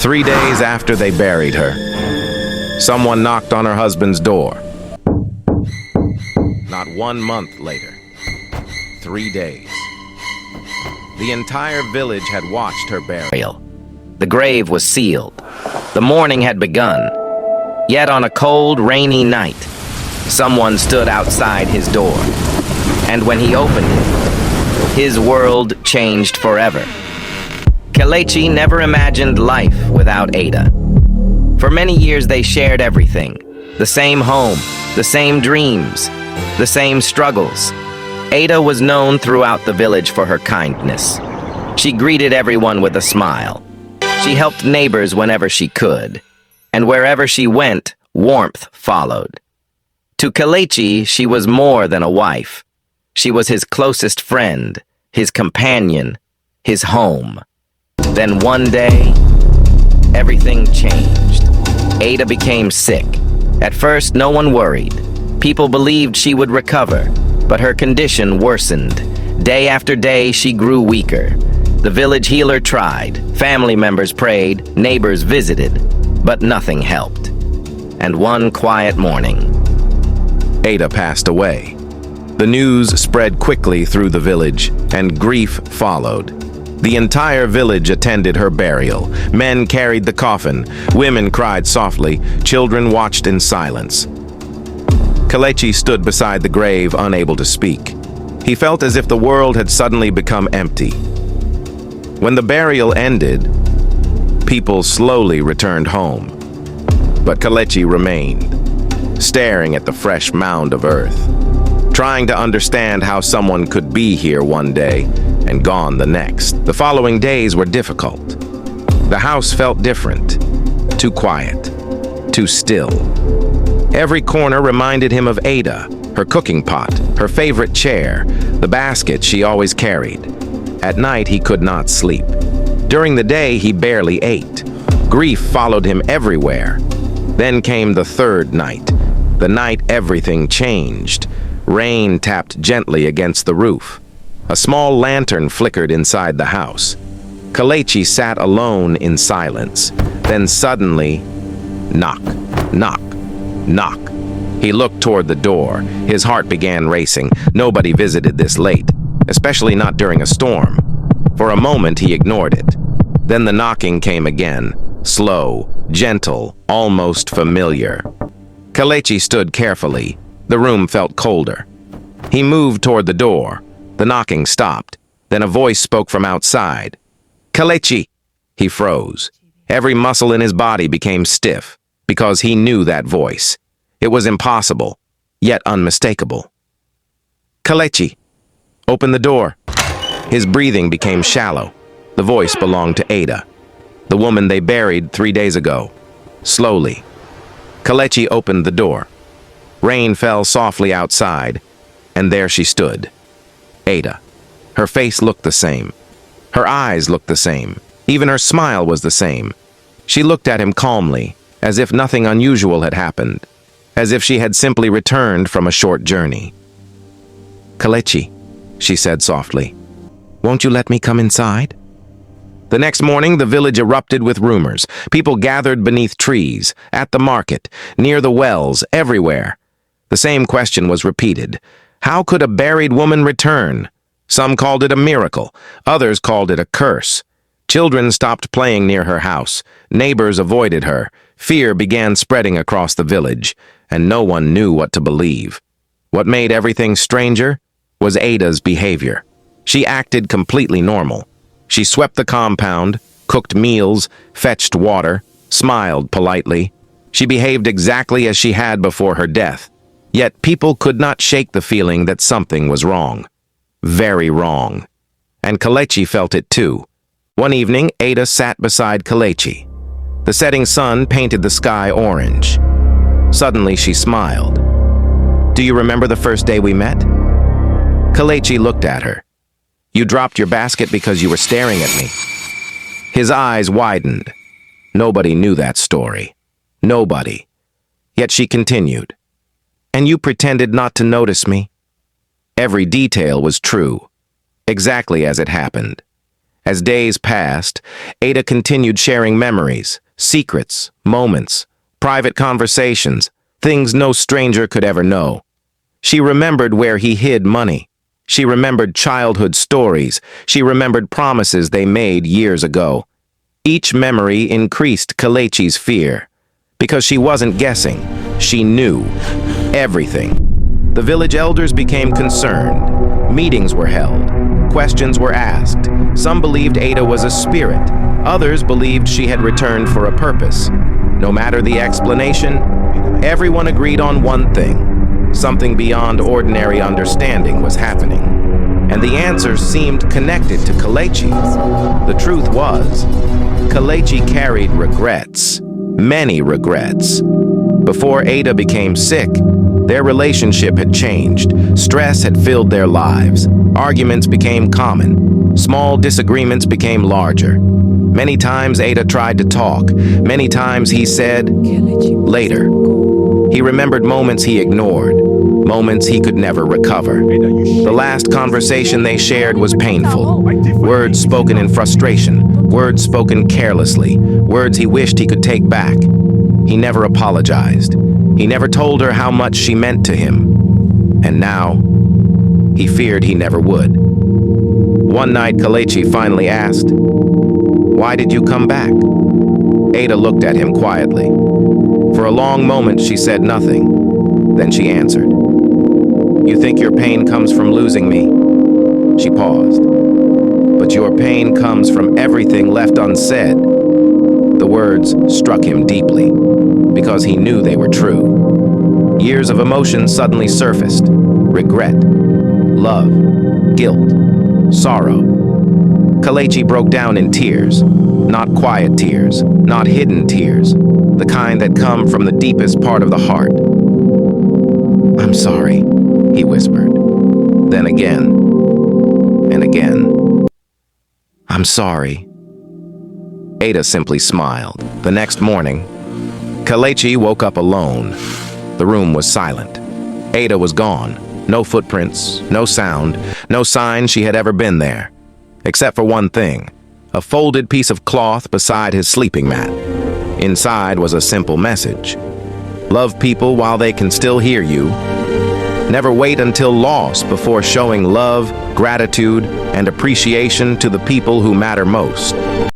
3 days after they buried her, someone knocked on her husband's door. Not 1 month later, 3 days. The entire village had watched her burial. The grave was sealed. The mourning had begun. Yet on a cold, rainy night, someone stood outside his door. And when he opened it, his world changed forever. Kelechi never imagined life without Ada. For many years they shared everything. The same home, the same dreams, the same struggles. Ada was known throughout the village for her kindness. She greeted everyone with a smile. She helped neighbors whenever she could. And wherever she went, warmth followed. To Kelechi, she was more than a wife. She was his closest friend, his companion, his home. Then one day, everything changed. Ada became sick. At first, no one worried. People believed she would recover, but her condition worsened. Day after day, she grew weaker. The village healer tried. Family members prayed, neighbors visited, but nothing helped. And one quiet morning, Ada passed away. The news spread quickly through the village, and grief followed. The entire village attended her burial. Men carried the coffin, women cried softly, children watched in silence. Kelechi stood beside the grave, unable to speak. He felt as if the world had suddenly become empty. When the burial ended, people slowly returned home. But Kelechi remained, staring at the fresh mound of earth, trying to understand how someone could be here one day and gone the next. The following days were difficult. The house felt different, too quiet, too still. Every corner reminded him of Ada, her cooking pot, her favorite chair, the basket she always carried. At night, he could not sleep. During the day, he barely ate. Grief followed him everywhere. Then came the third night, the night everything changed. Rain tapped gently against the roof. A small lantern flickered inside the house. Kelechi sat alone in silence. Then suddenly, knock, knock, knock. He looked toward the door. His heart began racing. Nobody visited this late, especially not during a storm. For a moment, he ignored it. Then the knocking came again, slow, gentle, almost familiar. Kelechi stood carefully. The room felt colder. He moved toward the door. The knocking stopped. Then a voice spoke from outside. "Kelechi!" He froze. Every muscle in his body became stiff, because he knew that voice. It was impossible, yet unmistakable. "Kelechi, open the door." His breathing became shallow. The voice belonged to Ada, the woman they buried 3 days ago. Slowly, Kelechi opened the door. Rain fell softly outside, and there she stood. Ada. Her face looked the same. Her eyes looked the same. Even her smile was the same. She looked at him calmly, as if nothing unusual had happened, as if she had simply returned from a short journey. "Kelechi," she said softly, "won't you let me come inside?" The next morning, the village erupted with rumors. People gathered beneath trees, at the market, near the wells, everywhere. The same question was repeated. How could a buried woman return? Some called it a miracle. Others called it a curse. Children stopped playing near her house. Neighbors avoided her. Fear began spreading across the village, and no one knew what to believe. What made everything stranger was Ada's behavior. She acted completely normal. She swept the compound, cooked meals, fetched water, smiled politely. She behaved exactly as she had before her death. Yet people could not shake the feeling that something was wrong. Very wrong. And Kelechi felt it too. One evening, Ada sat beside Kelechi. The setting sun painted the sky orange. Suddenly, she smiled. "Do you remember the first day we met?" Kelechi looked at her. "You dropped your basket because you were staring at me." His eyes widened. Nobody knew that story. Nobody. Yet she continued. "And you pretended not to notice me?" Every detail was true, exactly as it happened. As days passed, Ada continued sharing memories, secrets, moments, private conversations, things no stranger could ever know. She remembered where he hid money. She remembered childhood stories. She remembered promises they made years ago. Each memory increased Kelechi's fear. Because she wasn't guessing, she knew everything. The village elders became concerned. Meetings were held. Questions were asked. Some believed Ada was a spirit. Others believed she had returned for a purpose. No matter the explanation, everyone agreed on one thing. Something beyond ordinary understanding was happening. And the answers seemed connected to Kelechi. The truth was, Kelechi carried regrets. Many regrets. Before Ada became sick, their relationship had changed. Stress had filled their lives. Arguments became common. Small disagreements became larger. Many times Ada tried to talk. Many times he said, later. He remembered moments he ignored, moments he could never recover. The last conversation they shared was painful. Words spoken in frustration, words spoken carelessly, words he wished he could take back. He never apologized. He never told her how much she meant to him. And now, he feared he never would. One night, Kelechi finally asked, "Why did you come back?" Ada looked at him quietly. For a long moment, she said nothing. Then she answered, "You think your pain comes from losing me?" She paused. "But your pain comes from everything left unsaid." The words struck him deeply, because he knew they were true. Years of emotion suddenly surfaced. Regret, love, guilt, sorrow. Kelechi broke down in tears. Not quiet tears, not hidden tears, the kind that come from the deepest part of the heart. "I'm sorry," he whispered. Then again, and again. "I'm sorry." Ada simply smiled. The next morning, Kelechi woke up alone. The room was silent. Ada was gone. No footprints, no sound, no sign she had ever been there. Except for one thing, a folded piece of cloth beside his sleeping mat. Inside was a simple message. Love people while they can still hear you. Never wait until lost before showing love, gratitude, and appreciation to the people who matter most.